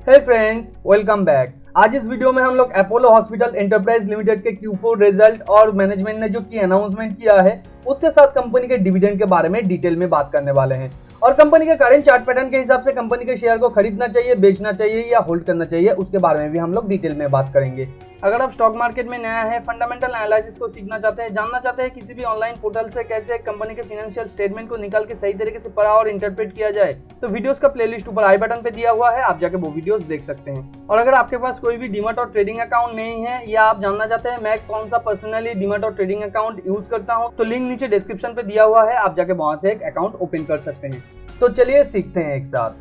हे friends, welcome back. आज इस video में हम लोग अपोलो हॉस्पिटल एंटरप्राइज लिमिटेड के Q4 रिजल्ट और मैनेजमेंट ने जो की अनाउंसमेंट किया है उसके साथ कंपनी के डिविडेंड के बारे में डिटेल में बात करने वाले हैं और कंपनी के करंट चार्ट पैटर्न के हिसाब से कंपनी के शेयर को खरीदना चाहिए, बेचना चाहिए या होल्ड करना चाहिए उसके बारे में भी हम लोग डिटेल में बात करेंगे। अगर आप स्टॉक मार्केट में नया है, फंडामेंटल एनालिसिस को सीखना चाहते हैं, जानना चाहते हैं किसी भी ऑनलाइन पोर्टल से कैसे कंपनी के फाइनेंशियल स्टेटमेंट को निकाल के सही तरीके से पढ़ा और इंटरप्रेट किया जाए, तो वीडियोस का प्लेलिस्ट ऊपर आई बटन पे दिया हुआ है, आप जाके वो वीडियोस देख सकते हैं। और अगर आपके पास कोई भी डीमैट और ट्रेडिंग अकाउंट नहीं है या आप जानना चाहते हैं मैं कौन सा पर्सनली डीमैट और ट्रेडिंग अकाउंट यूज करता हूं, तो लिंक नीचे डिस्क्रिप्शन पे दिया हुआ है, आप जाके वहां से एक अकाउंट ओपन कर सकते हैं। तो चलिए सीखते हैं एक साथ।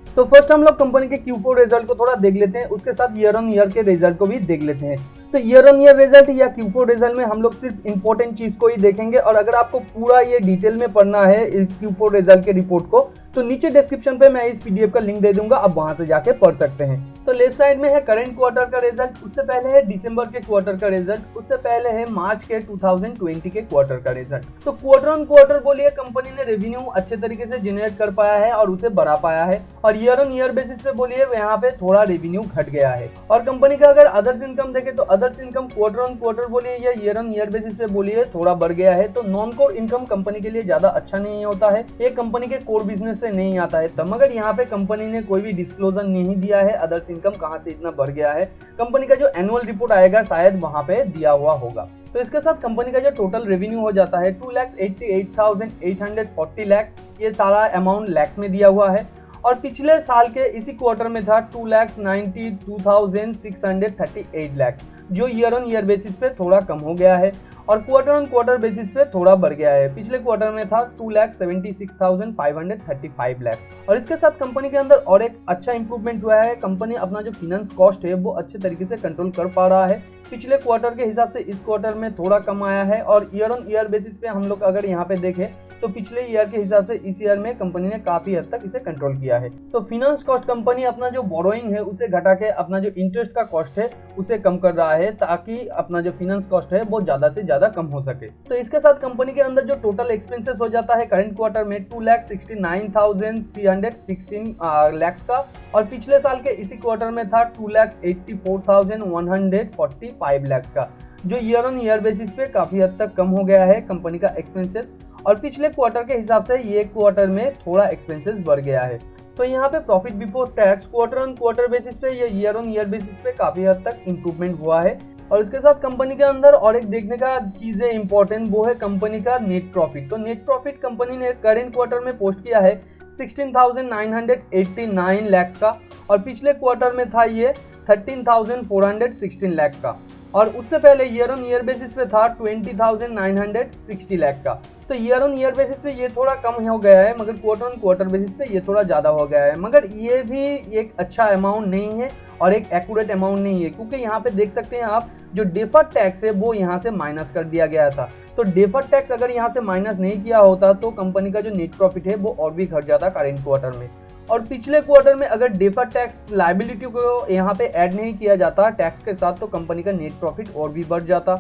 तो फर्स्ट हम लोग कंपनी के Q4 रिजल्ट को थोड़ा देख लेते हैं, उसके साथ ईयर ऑन ईयर के रिजल्ट को भी देख लेते हैं। तो ईयर ऑन ईयर रिजल्ट या Q4 रिजल्ट में हम लोग सिर्फ इंपॉर्टेंट चीज को ही देखेंगे और अगर आपको पूरा ये डिटेल में पढ़ना है इस Q4 रिजल्ट के रिपोर्ट को तो नीचे डिस्क्रिप्शन पे मैं इस पीडीएफ का लिंक दे दूंगा, आप वहां से जाके पढ़ सकते हैं। तो लेफ्ट साइड में है करंट क्वार्टर का रिजल्ट, उससे पहले है दिसंबर के क्वार्टर का रिजल्ट, उससे पहले है मार्च के 2020 के क्वार्टर का रिजल्ट। तो क्वार्टर ऑन क्वार्टर बोलिए कंपनी ने रेवेन्यू अच्छे तरीके से जनरेट कर पाया है और उसे बढ़ा पाया है, और ईयर ऑन ईयर बेसिस पे बोलिए यहाँ पे थोड़ा रेवेन्यू घट गया है। और कंपनी का अगर अदर्स इनकम देखे तो others income quarter on quarter बोलिए या ईयर ऑन ईयर बेसिस पे बोलिए थोड़ा बढ़ गया है। तो नॉन कोर इनकम कंपनी के लिए ज्यादा अच्छा नहीं होता है, ये कंपनी के कोर बिजनेस से नहीं आता है, मगर यहाँ पे कंपनी ने कोई भी डिस्क्लोजर नहीं दिया है अदर्स इनकम कहाँ से इतना बढ़ गया है। कंपनी का जो एनुअल रिपोर्ट आएगा शायद वहां पे दिया हुआ होगा। तो इसके साथ कंपनी का जो टोटल रेवेन्यू हो जाता है 2,88,840 लाख, ये सारा अमाउंट लैक्स में दिया हुआ है। और पिछले साल के इसी क्वार्टर में था 2,92,638 लाख, जो ईयर ऑन ईयर बेसिस पे थोड़ा कम हो गया है और क्वार्टर ऑन क्वार्टर बेसिस पे थोड़ा बढ़ गया है। पिछले क्वार्टर में था 2,76,535 लाख। और इसके साथ कंपनी के अंदर और एक अच्छा इंप्रूवमेंट हुआ है, कंपनी अपना जो फाइनेंस कॉस्ट है वो अच्छे तरीके से कंट्रोल कर पा रहा है। पिछले क्वार्टर के हिसाब से इस क्वार्टर में थोड़ा कम आया है और ईयर ऑन ईयर बेसिस पे हम लोग अगर यहाँ पे देखें तो पिछले ईयर के हिसाब से इस ईयर में कंपनी ने काफी हद तक इसे कंट्रोल किया है। तो फाइनेंस कॉस्ट कंपनी अपना जो बोरोइंग है उसे घटा के अपना जो इंटरेस्ट का कॉस्ट है उसे कम कर रहा है ताकि अपना जो फाइनेंस कॉस्ट है वो ज्यादा से ज्यादा कम हो सके। तो इसके साथ कंपनी के अंदर जो टोटल एक्सपेंसेस हो जाता है करंट क्वार्टर में 2,69,316 लाख का, और पिछले साल के इसी क्वार्टर में था 2,84,145 लाख का, जो ईयर ऑन ईयर बेसिस पे काफी हद तक कम हो गया है कंपनी का एक्सपेंसेस। और पिछले क्वार्टर के हिसाब से ये क्वार्टर में थोड़ा एक्सपेंसेस बढ़ गया है। तो यहाँ पे profit before tax quarter on quarter basis पे या ईयर ऑन ईयर बेसिस पे काफी हद तक इंप्रूवमेंट हुआ है। और इसके साथ कंपनी के अंदर और एक देखने का चीज है इंपॉर्टेंट, वो है कंपनी का नेट प्रॉफिट। तो नेट प्रॉफिट कंपनी ने करंट क्वार्टर में पोस्ट किया है 16,989 लाख का, और पिछले क्वार्टर में था ये 13,416 लाख का, और उससे पहले ईयर ऑन ईयर बेसिस पे था 20,960 लाख का। तो ईयर ऑन ईयर बेसिस पे ये थोड़ा कम हो गया है, मगर क्वार्टर ऑन क्वार्टर बेसिस पे ये थोड़ा ज़्यादा हो गया है, मगर ये भी एक अच्छा अमाउंट नहीं है और एक एक्यूरेट अमाउंट नहीं है, क्योंकि यहाँ पे देख सकते हैं आप जो डेफर्ड टैक्स है वो यहाँ से माइनस कर दिया गया था। तो डेफर्ड टैक्स अगर यहाँ से माइनस नहीं किया होता तो कंपनी का जो नेट प्रॉफिट है वो और भी घट जाता करेंट क्वार्टर में। और पिछले क्वार्टर में अगर डेफर्ड टैक्स लायबिलिटी को यहाँ पे ऐड नहीं किया जाता टैक्स के साथ तो कंपनी का नेट प्रॉफिट और भी बढ़ जाता।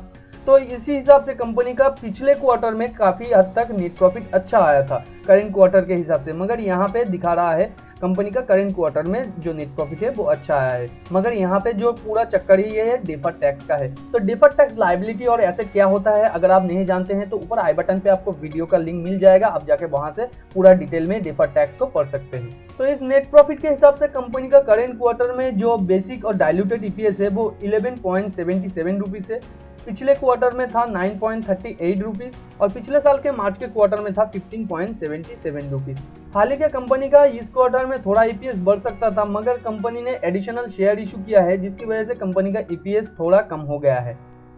तो इसी हिसाब से कंपनी का पिछले क्वार्टर में काफी हद तक नेट प्रॉफिट अच्छा आया था करंट क्वार्टर के हिसाब से, मगर यहाँ पे दिखा रहा है कंपनी का करंट क्वार्टर में जो नेट प्रॉफिट है वो अच्छा आया है, मगर यहाँ पे जो पूरा चक्कर ही है डेफर्ड टैक्स का है। तो डेफर्ड टैक्स लायबिलिटी और एसेट क्या होता है अगर आप नहीं जानते हैं तो ऊपर आई बटन पे आपको वीडियो का लिंक मिल जाएगा, आप जाके वहां से पूरा डिटेल में डेफर्ड टैक्स को पढ़ सकते हैं। तो इस नेट प्रॉफिट के हिसाब से कंपनी का करंट क्वार्टर में जो बेसिक और डायल्यूटेड ईपीएस है वो 11.77 रुपीज है, पिछले क्वार्टर में था 9.38 रुपीज, और पिछले साल के मार्च के क्वार्टर में था 15.77 रुपीज। हालांकि कंपनी का इस क्वार्टर में थोड़ा ईपीएस बढ़ सकता था, मगर कंपनी ने एडिशनल शेयर इशू किया है जिसकी वजह से कंपनी का ईपीएस थोड़ा कम हो गया है।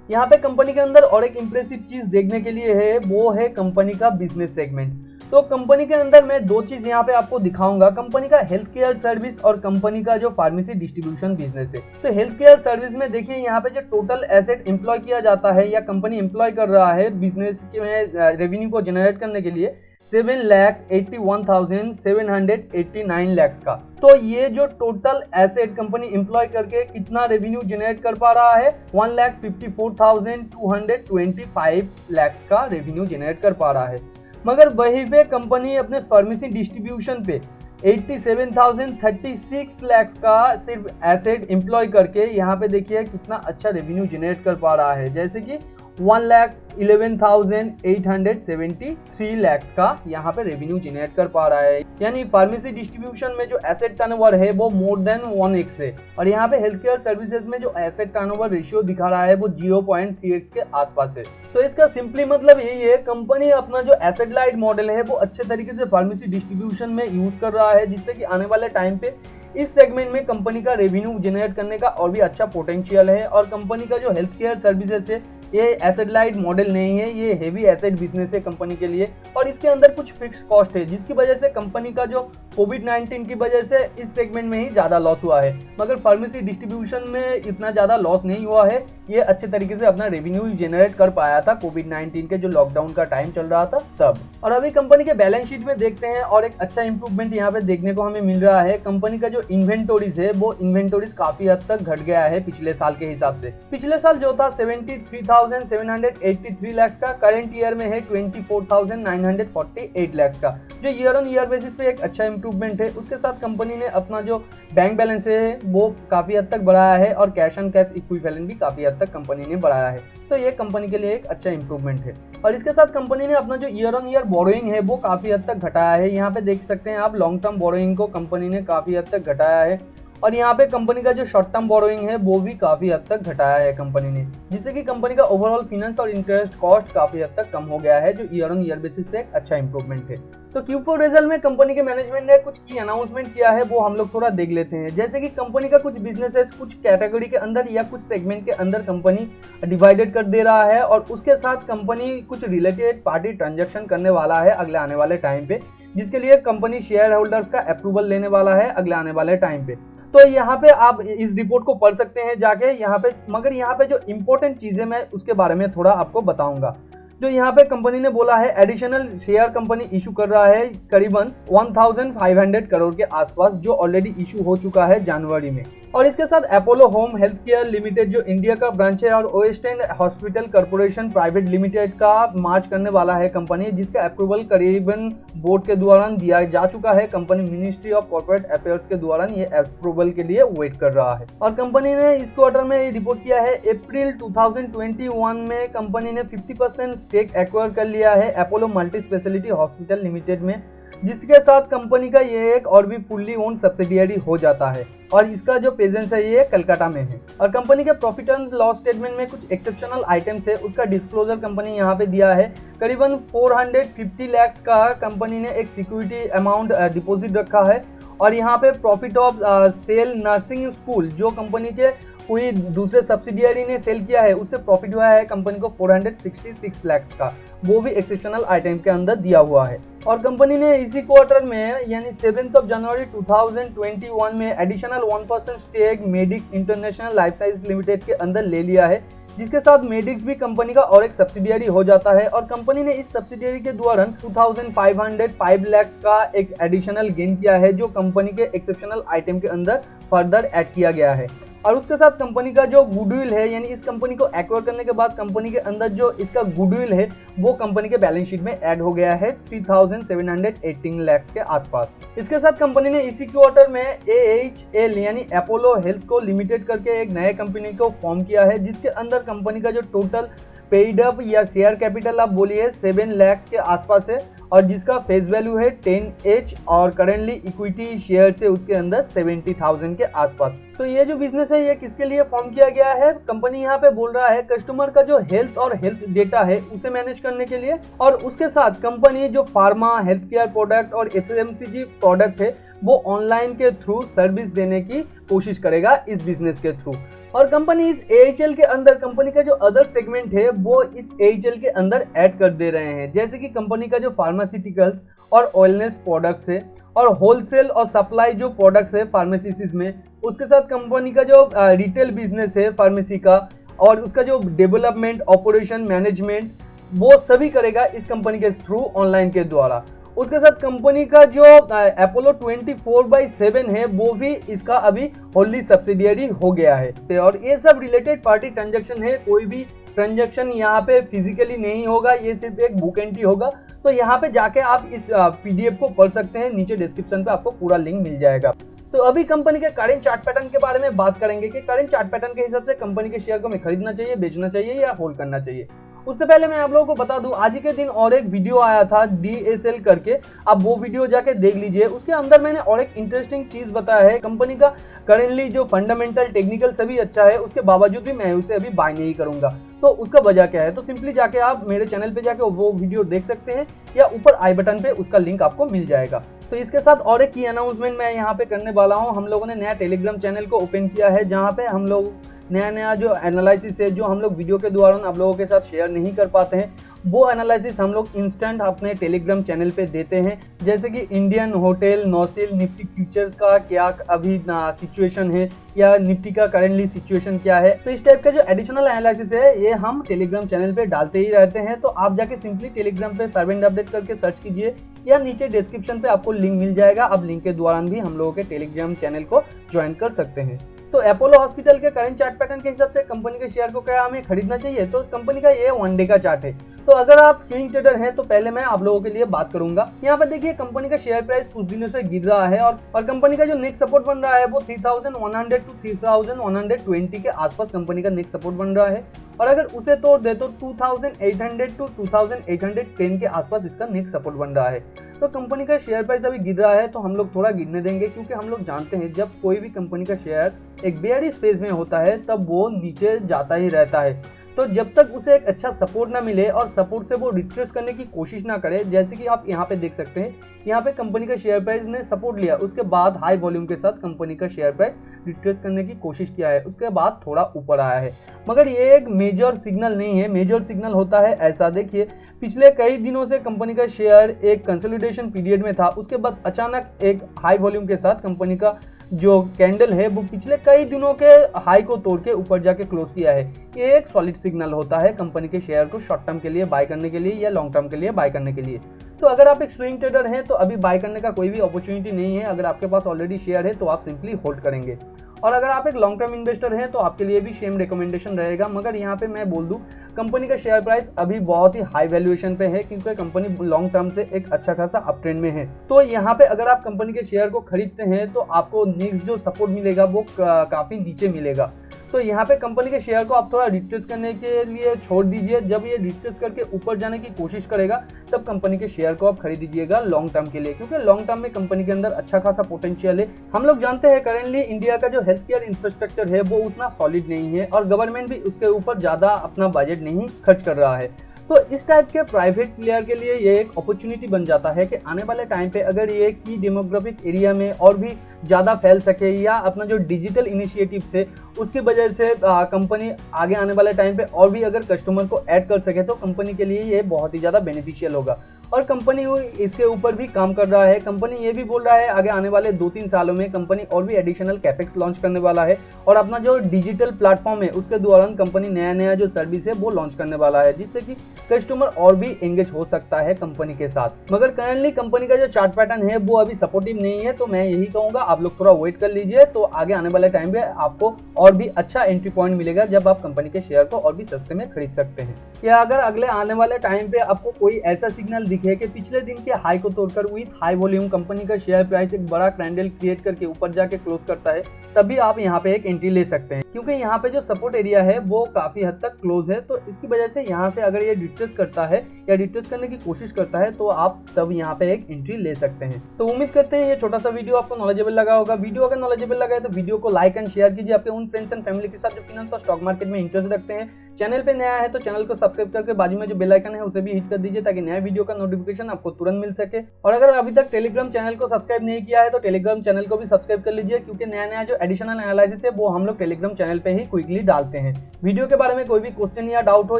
यहाँ पे कंपनी के अंदर और एक इंप्रेसिव चीज देखने के लिए है, वो है कंपनी का बिजनेस सेगमेंट। तो कंपनी के अंदर मैं दो चीज यहाँ पे आपको दिखाऊंगा, कंपनी का हेल्थ केयर सर्विस और कंपनी का जो फार्मेसी डिस्ट्रीब्यूशन बिजनेस है। तो हेल्थ केयर सर्विस में देखिए यहाँ पे जो टोटल एसेट एम्प्लॉय किया जाता है या कंपनी एम्प्लॉय कर रहा है बिजनेस में रेवेन्यू को जनरेट करने के लिए 7,81,789 लाख का। तो ये जो टोटल एसेट कंपनी एम्प्लॉय करके कितना रेवेन्यू जनरेट कर पा रहा है 1,54,225 लाख का रेवेन्यू जनरेट कर पा रहा है। मगर वहीं पे कंपनी अपने फार्मेसी डिस्ट्रीब्यूशन पे 87,036 लैक्स का सिर्फ एसेट एम्प्लॉय करके यहाँ पे देखिए कितना अच्छा रेवेन्यू जनरेट कर पा रहा है, जैसे कि 1,11,873 लैक्स का यहाँ पे रेवेन्यू जनरेट कर पा रहा है। यानी फार्मेसी डिस्ट्रीब्यूशन में जो एसेट टर्नओवर है वो मोर देन 1x है, और यहाँ पे हेल्थ केयर सर्विसेज में जो एसेट टर्नओवर रेशियो दिखा रहा है वो 0.3x के आसपास है। तो इसका सिंपली मतलब यही है, कंपनी अपना जो एसेट लाइट मॉडल है वो अच्छे तरीके से फार्मेसी डिस्ट्रीब्यूशन में यूज कर रहा है, जिससे कि आने वाले टाइम पे इस सेगमेंट में कंपनी का रेवेन्यू जनरेट करने का और भी अच्छा पोटेंशियल है। और कंपनी का जो हेल्थ केयर सर्विसेज है ये एसेट लाइट मॉडल नहीं है, ये हेवी एसेट बिजनेस है कंपनी के लिए, और इसके अंदर कुछ फिक्स कॉस्ट है जिसकी वजह से कंपनी का जो कोविड-19 की वजह से इस सेगमेंट में ही ज़्यादा लॉस हुआ है। मगर फार्मेसी डिस्ट्रीब्यूशन में इतना ज़्यादा लॉस नहीं हुआ है, ये अच्छे तरीके से अपना रेवेन्यू जनरेट कर पाया था कोविड-19 के जो लॉकडाउन का टाइम चल रहा था तब। और अभी कंपनी के बैलेंस शीट में देखते हैं और एक अच्छा इंप्रूवमेंट यहाँ पे देखने को हमें मिल रहा है। कंपनी का जो इन्वेंटोरीज है वो इन्वेंटोरीज काफी हद तक घट गया है पिछले साल के हिसाब से। पिछले साल जो था 73,783 लैक्स का, करंट ईयर में है 24,948 लैक्स का, जो ईयर ऑन ईयर बेसिस पे एक अच्छा इंप्रूवमेंट है। उसके साथ कंपनी ने अपना जो बैंक बैलेंस है वो काफी हद तक बढ़ाया है, और कैश एंड कैश इक्विवेलेंट भी काफी हद तक कंपनी ने बढ़ाया है। तो ये कंपनी के लिए एक अच्छा इंप्रूवमेंट है। और इसके साथ कंपनी ने अपना जो ईयर ऑन ईयर बोरोइंग है वो काफी हद तक घटाया है। यहाँ पे देख सकते हैं आप, लॉन्ग टर्म बोरोइंग को कंपनी ने काफी हद तक घटाया है, और यहाँ पे कंपनी का जो शॉर्ट टर्म बोरोइंग है वो भी काफी हद तक घटाया है कंपनी ने, जिससे कि कंपनी का ओवरऑल फाइनेंस और इंटरेस्ट कॉस्ट काफी हद तक कम हो गया है, जो ईयर ऑन ईयर बेसिस पे एक अच्छा इंप्रूवमेंट है। तो Q4 रिजल्ट में कंपनी के मैनेजमेंट ने कुछ की अनाउंसमेंट किया है, वो हम लोग थोड़ा देख लेते हैं। जैसे कि कंपनी का कुछ बिजनेसेस कुछ कैटेगरी के अंदर या कुछ सेगमेंट के अंदर कंपनी डिवाइडेड कर दे रहा है, और उसके साथ कंपनी कुछ रिलेटेड पार्टी ट्रांजैक्शन करने वाला है अगले आने वाले टाइम पे, जिसके लिए कंपनी शेयर होल्डर्स का अप्रूवल लेने वाला है अगले आने वाले टाइम पे। तो यहाँ पे आप इस रिपोर्ट को पढ़ सकते हैं जाके यहाँ पे, मगर यहाँ पे जो इम्पोर्टेंट चीजें मैं उसके बारे में थोड़ा आपको बताऊंगा। जो यहाँ पे कंपनी ने बोला है, एडिशनल शेयर कंपनी इशू कर रहा है करीबन 1500 करोड़ के आसपास, जो ऑलरेडी इशू हो चुका है जनवरी में। और इसके साथ Apollo home health care limited जो इंडिया का ब्रांच है, और ओएसटेन हॉस्पिटल कॉर्पोरेशन प्राइवेट लिमिटेड का मार्च करने वाला है कंपनी, जिसका अप्रूवल करीबन बोर्ड के द्वारा दिया जा चुका है। Company ministry of corporate affairs के द्वारा ये अप्रूवल के लिए वेट कर रहा है। और कंपनी ने इस क्वार्टर में रिपोर्ट किया है, अप्रैल 2021 में कंपनी ने 50% स्टेक एक्वायर कर लिया है Apollo multi speciality hospital limited में, जिसके साथ कंपनी का ये एक और भी फुल्ली ओन सब्सिडियरी हो जाता है, और इसका जो प्रेजेंस है ये कलकत्ता में है। और कंपनी के प्रॉफिट एंड लॉस स्टेटमेंट में कुछ एक्सेप्शनल आइटम्स है, उसका डिस्क्लोजर कंपनी यहाँ पे दिया है। करीबन 450 लैक्स का कंपनी ने एक सिक्योरिटी अमाउंट डिपॉजिट रखा है, और यहाँ पे profit of sale nursing school जो कंपनी के कोई दूसरे सब्सिडियरी ने सेल किया है, उससे प्रॉफिट हुआ है कंपनी को 466 लैक्स का, वो भी एक्सेप्शनल आइटम के अंदर दिया हुआ है। और कंपनी ने इसी क्वार्टर में यानी 7 जनवरी 2021 में additional 1% stake Medix international life science limited के अंदर ले लिया है, जिसके साथ मेडिक्स भी कंपनी का और एक सब्सिडियरी हो जाता है। और कंपनी ने इस सब्सिडियरी के द्वारा 2505 लैक्स का एक एडिशनल गेन किया है, जो कंपनी के एक्सेप्शनल आइटम के अंदर फर्दर ऐड किया गया है। और उसके साथ कंपनी का जो गुडविल है, यानी इस कंपनी को एक्वायर करने के बाद कंपनी के अंदर जो इसका गुडविल है वो कंपनी के बैलेंस शीट में ऐड हो गया है 3718 लैक्स के आसपास। इसके साथ कंपनी ने इसी क्वार्टर में AHL यानी अपोलो हेल्थ को लिमिटेड करके एक नए कंपनी को फॉर्म किया है, जिसके अंदर कंपनी का जो टोटल पेड अप या शेयर कैपिटल आप बोलिए 7 लैक्स के आसपास है, और जिसका फेस वैल्यू है 10H, और करेंटली इक्विटी शेयर से उसके अंदर 70,000 के आसपास। तो ये जो बिजनेस है ये किसके लिए फॉर्म किया गया है, कंपनी यहाँ पे बोल रहा है कस्टमर का जो हेल्थ और हेल्थ डेटा है उसे मैनेज करने के लिए, और उसके साथ कंपनी जो फार्मा हेल्थ केयर प्रोडक्ट और FMCG प्रोडक्ट है वो ऑनलाइन के थ्रू सर्विस देने की कोशिश करेगा इस बिजनेस के थ्रू। और कंपनी इस AHL के अंदर कंपनी का जो अदर सेगमेंट है वो इस AHL के अंदर ऐड कर दे रहे हैं, जैसे कि कंपनी का जो फार्मास्यूटिकल्स और वेलनेस प्रोडक्ट्स है, और होलसेल और सप्लाई जो प्रोडक्ट्स है फार्मेसीज में, उसके साथ कंपनी का जो रिटेल बिजनेस है फार्मेसी का, और उसका जो डेवलपमेंट ऑपरेशन मैनेजमेंट वो सभी करेगा इस कंपनी के थ्रू ऑनलाइन के द्वारा। उसके साथ कंपनी का जो अपोलो 24/7 है वो भी इसका अभी होली सब्सिडियरी हो गया है। और ये सब रिलेटेड पार्टी ट्रांजैक्शन है, कोई भी ट्रांजैक्शन यहाँ पे फिजिकली नहीं होगा, ये सिर्फ एक बुक एंट्री होगा। तो यहाँ पे जाके आप इस PDF को पढ़ सकते हैं, नीचे डिस्क्रिप्शन पे आपको पूरा लिंक मिल जाएगा। तो अभी कंपनी के करंट चार्ट पैटर्न के बारे में बात करेंगे कि करंट चार्ट पैटर्न के हिसाब से कंपनी के शेयर को हमें खरीदना चाहिए, बेचना चाहिए या होल्ड करना चाहिए। उससे पहले मैं आप लोगों को बता दूं, आज के दिन और एक वीडियो आया था DSL करके, आप वो वीडियो जाके देख लीजिए। उसके अंदर मैंने और एक इंटरेस्टिंग चीज बताया है, कंपनी का करेंटली जो फंडामेंटल टेक्निकल सभी अच्छा है, उसके बावजूद भी मैं उसे अभी बाय नहीं करूंगा। तो उसका वजह क्या है, तो सिंपली जाके आप मेरे चैनल पे जाके वो वीडियो देख सकते हैं या ऊपर आई बटन पे उसका लिंक आपको मिल जाएगा। तो इसके साथ और एक की अनाउंसमेंट मैं यहाँ पे करने वाला हूँ। हम लोगों ने नया टेलीग्राम चैनल को ओपन किया है, जहाँ पे हम लोग नया जो एनालिसिस है, जो हम लोग वीडियो के द्वारा आप लोगों के साथ शेयर नहीं कर पाते हैं, वो एनालिसिस हम लोग इंस्टेंट अपने टेलीग्राम चैनल पे देते हैं। जैसे कि इंडियन होटल, नौसिल, निफ्टी फ्यूचर्स का क्या अभी सिचुएशन है या निफ्टी का करेंटली सिचुएशन क्या है, तो इस टाइप का जो एडिशनल एनालिसिस है ये हम टेलीग्राम चैनल पे डालते ही रहते हैं। तो आप जाके सिंपली टेलीग्राम पे सर्वेंट अपडेट करके सर्च कीजिए या नीचे डिस्क्रिप्शन पे आपको लिंक मिल जाएगा। आप लिंक के द्वारा भी हम लोगों के टेलीग्राम चैनल को ज्वाइन कर सकते हैं। तो अपोलो हॉस्पिटल के करंट चार्ट पैटर्न के हिसाब से कंपनी के शेयर को क्या हमें खरीदना चाहिए, तो कंपनी का ये 1 डे का चार्ट है। तो अगर आप स्विंग ट्रेडर हैं तो पहले मैं आप लोगों के लिए बात करूंगा। यहाँ पर देखिए कंपनी का शेयर प्राइस कुछ दिनों से गिर रहा है और कंपनी का जो नेक्स्ट सपोर्ट बन रहा है वो 3100 टू 3120 के आसपास कंपनी का नेक्स्ट सपोर्ट बन रहा है। और अगर उसे तोड़ दे तो 2800 टू 2810 के आसपास इसका नेक्स्ट सपोर्ट बन रहा है। तो कंपनी का शेयर प्राइस अभी गिर रहा है तो हम लोग थोड़ा गिरने देंगे, क्योंकि हम लोग जानते हैं जब कोई भी कंपनी का शेयर एक बेयरिश फेज में होता है तब वो नीचे जाता ही रहता है। तो जब तक उसे एक अच्छा सपोर्ट ना मिले और सपोर्ट से वो रिट्रेस करने की कोशिश ना करे, जैसे कि आप यहाँ पे देख सकते हैं, यहाँ पे कंपनी का शेयर प्राइस ने सपोर्ट लिया, उसके बाद हाई वॉल्यूम के साथ कंपनी का शेयर प्राइस रिट्रेस करने की कोशिश किया है, उसके बाद थोड़ा ऊपर आया है। मगर ये एक मेजर सिग्नल नहीं है। मेजर सिग्नल होता है ऐसा, देखिए पिछले कई दिनों से कंपनी का शेयर एक कंसोलिडेशन पीरियड में था, उसके बाद अचानक एक हाई वॉल्यूम के साथ कंपनी का जो कैंडल है वो पिछले कई दिनों के हाई को तोड़ के ऊपर जाके क्लोज किया है। ये एक सॉलिड सिग्नल होता है कंपनी के शेयर को शॉर्ट टर्म के लिए बाय करने के लिए या लॉन्ग टर्म के लिए बाय करने के लिए। तो अगर आप एक स्विंग ट्रेडर हैं तो अभी बाय करने का कोई भी अपॉर्चुनिटी नहीं है। अगर आपके पास ऑलरेडी शेयर है तो आप सिंपली होल्ड करेंगे। और अगर आप एक लॉन्ग टर्म इन्वेस्टर हैं तो आपके लिए भी सेम रिकमेंडेशन रहेगा। मगर यहाँ पे मैं बोल दूं, कंपनी का शेयर प्राइस अभी बहुत ही हाई वैल्यूएशन पे है, क्योंकि कंपनी लॉन्ग टर्म से एक अच्छा खासा अप ट्रेंड में है। तो यहाँ पे अगर आप कंपनी के शेयर को खरीदते हैं तो आपको नेक्स्ट जो सपोर्ट मिलेगा वो काफी नीचे मिलेगा। तो यहाँ पे कंपनी के शेयर को आप थोड़ा रिट्रेस करने के लिए छोड़ दीजिए। जब ये रिट्रेस करके ऊपर जाने की कोशिश करेगा तब कंपनी के शेयर को आप खरीद दीजिएगा लॉन्ग टर्म के लिए, क्योंकि लॉन्ग टर्म में कंपनी के अंदर अच्छा खासा पोटेंशियल है। हम लोग जानते हैं करेंटली इंडिया का जो हेल्थ केयर इंफ्रास्ट्रक्चर है वो उतना सॉलिड नहीं है और गवर्नमेंट भी उसके ऊपर ज्यादा अपना बजट नहीं खर्च कर रहा है। तो इस टाइप के प्राइवेट प्लेयर के लिए ये एक अपॉर्चुनिटी बन जाता है कि आने वाले टाइम पे अगर ये की डेमोग्राफिक एरिया में और भी ज़्यादा फैल सके या अपना जो डिजिटल इनिशिएटिव से उसकी वजह से कंपनी आगे आने वाले टाइम पे और भी अगर कस्टमर को ऐड कर सके तो कंपनी के लिए ये बहुत ही ज़्यादा बेनिफिशियल होगा। और कंपनी इसके ऊपर भी काम कर रहा है। कंपनी ये भी बोल रहा है आगे आने वाले 2-3 सालों में कंपनी और भी एडिशनल कैपेक्स लॉन्च करने वाला है और अपना जो डिजिटल प्लेटफॉर्म है उसके दौरान कंपनी नया जो सर्विस है वो लॉन्च करने वाला है, जिससे कि कस्टमर और भी एंगेज हो सकता है कंपनी के साथ। मगर करंटली कंपनी का जो चार्ट पैटर्न है वो अभी सपोर्टिव नहीं है, तो मैं यही कहूंगा आप लोग थोड़ा वेट कर लीजिए। तो आगे आने वाले टाइम पे आपको और भी अच्छा एंट्री पॉइंट मिलेगा जब आप कंपनी के शेयर को और भी सस्ते में खरीद सकते हैं। या अगर अगले आने वाले टाइम पे आपको कोई ऐसा सिग्नल दिखे कि पिछले दिन के हाई को तोड़कर विद हाई वॉल्यूम कंपनी का शेयर प्राइस एक बड़ा कैंडल क्रिएट करके ऊपर जाके क्लोज करता है, तभी आप यहाँ पे एक एंट्री ले सकते हैं, क्योंकि यहाँ पे जो सपोर्ट एरिया है वो काफी हद तक क्लोज है। तो इसकी वजह से यहाँ से अगर ये रिट्रेस करता है या रिट्रेस करने की कोशिश करता है तो आप तब यहाँ पे एक एंट्री ले सकते हैं। तो उम्मीद करते हैं ये छोटा सा वीडियो आपको नॉलेजेबल लगा होगा। वीडियो अगर नॉलेजेबल लगा है तो वीडियो को लाइक एंड शेयर कीजिए आपके उन फ्रेंड्स एंड फैमिली के साथ जो फाइनेंस और स्टॉक मार्केट में इंटरेस्ट रखते हैं। चैनल पे नया है तो चैनल को सब्सक्राइब करके बाजू में जो बेल आइकन है उसे भी हिट कर दीजिए ताकि नया वीडियो का नोटिफिकेशन आपको तुरंत मिल सके। और अगर अभी तक टेलीग्राम चैनल को सब्सक्राइब नहीं किया है तो टेलीग्राम चैनल को भी सब्सक्राइब कर लीजिए, क्योंकि नया जो एडिशनल एनालिसिस है वो हम लोग टेलीग्राम चैनल पे ही क्विकली डालते हैं। वीडियो के बारे में कोई भी क्वेश्चन या डाउट हो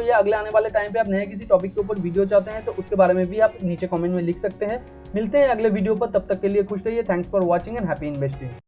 या अगले आने वाले टाइम पे आप नए किसी टॉपिक के ऊपर वीडियो चाहते हैं तो उसके बारे में भी आप नीचे कमेंट में लिख सकते हैं। मिलते हैं अगले वीडियो पर, तब तक के लिए खुश रहिए। Thanks for watching and happy investing.